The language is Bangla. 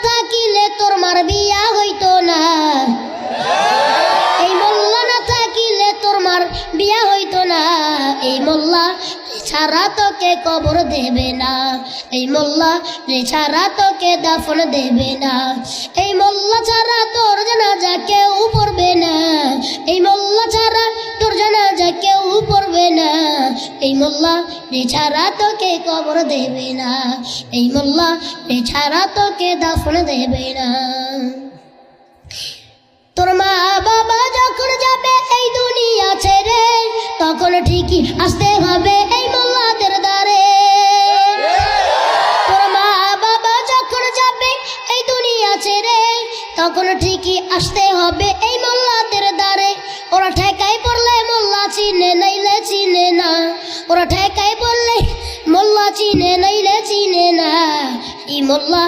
থাকিলে তোর মার বিয়া হইতো না, এই মোল্লা না থাকিলে তোর মার বিয়া হইতো না, এই মোল্লা ছাড়া তোকে কবর দেবে না, এই মোল্লা ছাড়া তোকে দাফন দেবে না, এই মোল্লা ছাড়া তোর জানাজা কেউ পড়বে না, এই মোল্লা ছাড়া তোর জানাজা কেউ পড়বে না, এই মোল্লা ছাড়া তোকে কবর দেবে না, এই মোল্লা ছাড়া তোকে দাফন দেবে না। তোর মা বাবা যখন যাবে এই দুনিয়া ছেড়ে, তখন ঠিকই আসতে হবে এই মোল্লাদের দ্বারে। তোর মা বাবা যখন যাবে এই দুনিয়া ছেড়ে, তখন ঠিকই আসতে হবে এই মোল্লাদের দ্বারে। ওরা ঠেকাই পড়লে মোল্লা চিনে নাইলে চিনে না, ওরা ঠেকাই পড়লে মোল্লা চিনে নাইলে চিনে না, এই মোল্লা